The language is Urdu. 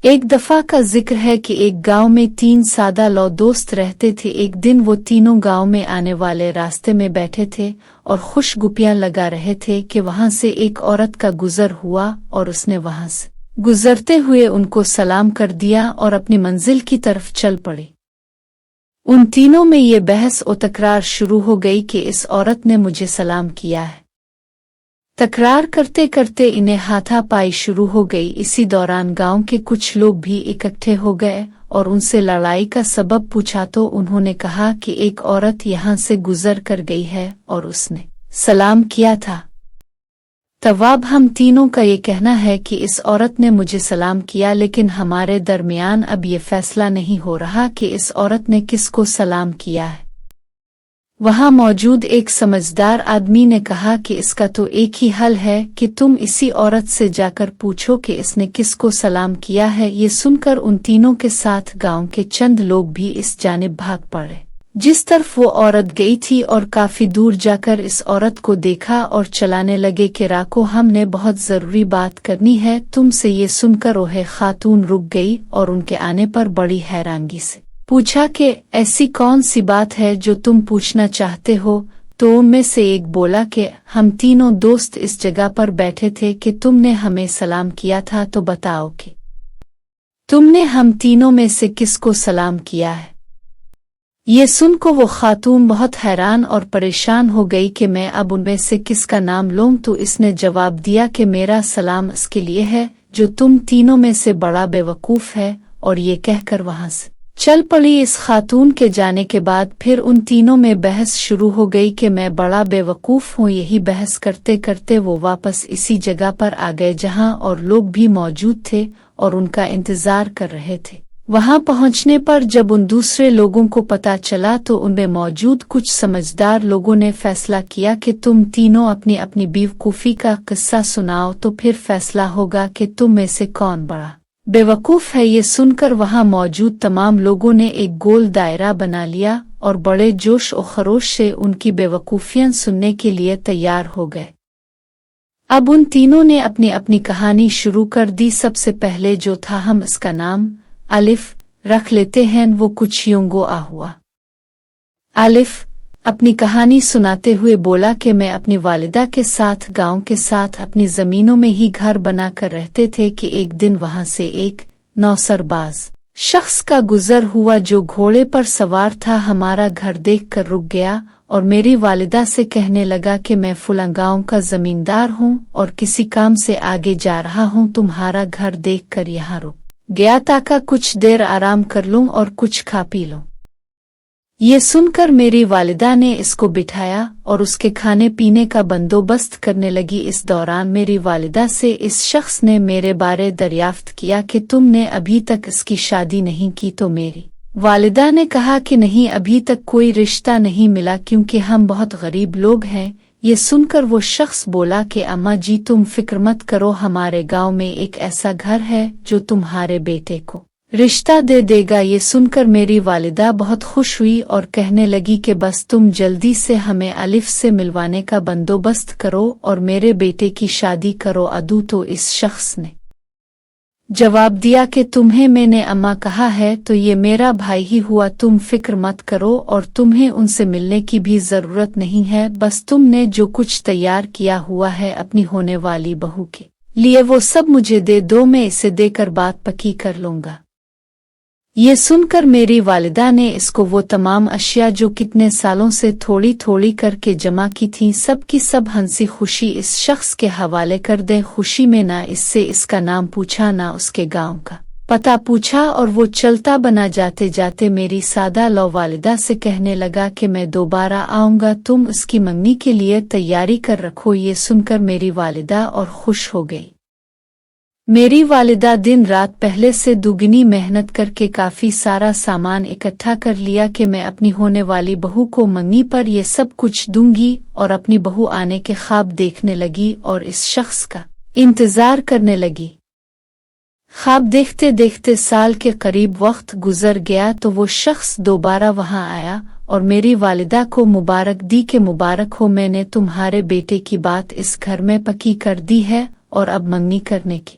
ایک دفعہ کا ذکر ہے کہ ایک گاؤں میں 3 سادہ لو دوست رہتے تھے۔ ایک دن وہ تینوں گاؤں میں آنے والے راستے میں بیٹھے تھے اور خوش گپیاں لگا رہے تھے کہ وہاں سے ایک عورت کا گزر ہوا اور اس نے وہاں سے گزرتے ہوئے ان کو سلام کر دیا اور اپنی منزل کی طرف چل پڑی۔ ان تینوں میں یہ بحث و تکرار شروع ہو گئی کہ اس عورت نے مجھے سلام کیا ہے۔ تکرار کرتے کرتے انہیں ہاتھا پائی شروع ہو گئی۔ اسی دوران گاؤں کے کچھ لوگ بھی اکٹھے ہو گئے اور ان سے لڑائی کا سبب پوچھا تو انہوں نے کہا کہ ایک عورت یہاں سے گزر کر گئی ہے اور اس نے سلام کیا تھا۔ تواب ہم تینوں کا یہ کہنا ہے کہ اس عورت نے مجھے سلام کیا، لیکن ہمارے درمیان اب یہ فیصلہ نہیں ہو رہا کہ اس عورت نے کس کو سلام کیا ہے۔ وہاں موجود ایک سمجھدار آدمی نے کہا کہ اس کا تو ایک ہی حل ہے کہ تم اسی عورت سے جا کر پوچھو کہ اس نے کس کو سلام کیا ہے۔ یہ سن کر ان تینوں کے ساتھ گاؤں کے چند لوگ بھی اس جانب بھاگ پڑے جس طرف وہ عورت گئی تھی، اور کافی دور جا کر اس عورت کو دیکھا اور چلانے لگے کہ راکو، ہم نے بہت ضروری بات کرنی ہے تم سے۔ یہ سن کر وہ خاتون رک گئی اور ان کے آنے پر بڑی حیرانگی سے پوچھا کہ ایسی کون سی بات ہے جو تم پوچھنا چاہتے ہو؟ تو ان میں سے ایک بولا کہ ہم تینوں دوست اس جگہ پر بیٹھے تھے کہ تم نے ہمیں سلام کیا تھا، تو بتاؤ کہ تم نے ہم تینوں میں سے کس کو سلام کیا ہے؟ یہ سن کو وہ خاتون بہت حیران اور پریشان ہو گئی کہ میں اب ان میں سے کس کا نام لوں، تو اس نے جواب دیا کہ میرا سلام اس کے لیے ہے جو تم تینوں میں سے بڑا بے وقوف ہے، اور یہ کہہ کر وہاں سے چل پڑی۔ اس خاتون کے جانے کے بعد پھر ان تینوں میں بحث شروع ہو گئی کہ میں بڑا بے وقوف ہوں۔ یہی بحث کرتے کرتے وہ واپس اسی جگہ پر آ گئے جہاں اور لوگ بھی موجود تھے اور ان کا انتظار کر رہے تھے۔ وہاں پہنچنے پر جب ان دوسرے لوگوں کو پتہ چلا تو ان میں موجود کچھ سمجھدار لوگوں نے فیصلہ کیا کہ تم تینوں اپنی اپنی بیوقوفی کا قصہ سناؤ، تو پھر فیصلہ ہوگا کہ تم میں سے کون بڑا بے وقوف ہے۔ یہ سن کر وہاں موجود تمام لوگوں نے ایک گول دائرہ بنا لیا اور بڑے جوش و خروش سے ان کی بے وقوفیاں سننے کے لیے تیار ہو گئے۔ اب ان تینوں نے اپنی اپنی کہانی شروع کر دی۔ سب سے پہلے جو تھا، ہم اس کا نام الف رکھ لیتے ہیں، وہ کچھ یوں گو ہوا۔ الف اپنی کہانی سناتے ہوئے بولا کہ میں اپنی والدہ کے ساتھ گاؤں کے ساتھ اپنی زمینوں میں ہی گھر بنا کر رہتے تھے کہ ایک دن وہاں سے ایک نوسرباز شخص کا گزر ہوا جو گھوڑے پر سوار تھا۔ ہمارا گھر دیکھ کر رک گیا اور میری والدہ سے کہنے لگا کہ میں فلاں گاؤں کا زمیندار ہوں اور کسی کام سے آگے جا رہا ہوں، تمہارا گھر دیکھ کر یہاں رک گیا تاکہ کچھ دیر آرام کر لوں اور کچھ کھا پی لوں۔ یہ سن کر میری والدہ نے اس کو بٹھایا اور اس کے کھانے پینے کا بندوبست کرنے لگی۔ اس دوران میری والدہ سے اس شخص نے میرے بارے دریافت کیا کہ تم نے ابھی تک اس کی شادی نہیں کی؟ تو میری والدہ نے کہا کہ نہیں، ابھی تک کوئی رشتہ نہیں ملا کیونکہ ہم بہت غریب لوگ ہیں۔ یہ سن کر وہ شخص بولا کہ اماں جی، تم فکر مت کرو، ہمارے گاؤں میں ایک ایسا گھر ہے جو تمہارے بیٹے کو رشتہ دے دے گا۔ یہ سن کر میری والدہ بہت خوش ہوئی اور کہنے لگی کہ بس تم جلدی سے ہمیں الف سے ملوانے کا بندوبست کرو اور میرے بیٹے کی شادی کرو۔ ادو تو اس شخص نے جواب دیا کہ تمہیں میں نے اماں کہا ہے تو یہ میرا بھائی ہی ہوا، تم فکر مت کرو اور تمہیں ان سے ملنے کی بھی ضرورت نہیں ہے۔ بس تم نے جو کچھ تیار کیا ہوا ہے اپنی ہونے والی بہو کے لیے وہ سب مجھے دے دو، میں اسے دے کر بات پکی کر لوں گا۔ یہ سن کر میری والدہ نے اس کو وہ تمام اشیاء جو کتنے سالوں سے تھوڑی تھوڑی کر کے جمع کی تھیں سب کی سب ہنسی خوشی اس شخص کے حوالے کر دیں۔ خوشی میں نہ اس سے اس کا نام پوچھا نہ اس کے گاؤں کا پتہ پوچھا، اور وہ چلتا بنا جاتے جاتے میری سادہ لو والدہ سے کہنے لگا کہ میں دوبارہ آؤں گا، تم اس کی منگنی کے لیے تیاری کر رکھو۔ یہ سن کر میری والدہ اور خوش ہو گئی۔ میری والدہ دن رات پہلے سے دوگنی محنت کر کے کافی سارا سامان اکٹھا کر لیا کہ میں اپنی ہونے والی بہو کو منگنی پر یہ سب کچھ دوں گی، اور اپنی بہو آنے کے خواب دیکھنے لگی اور اس شخص کا انتظار کرنے لگی۔ خواب دیکھتے دیکھتے سال کے قریب وقت گزر گیا تو وہ شخص دوبارہ وہاں آیا اور میری والدہ کو مبارک دی کہ مبارک ہو، میں نے تمہارے بیٹے کی بات اس گھر میں پکی کر دی ہے اور اب منگنی کرنے کے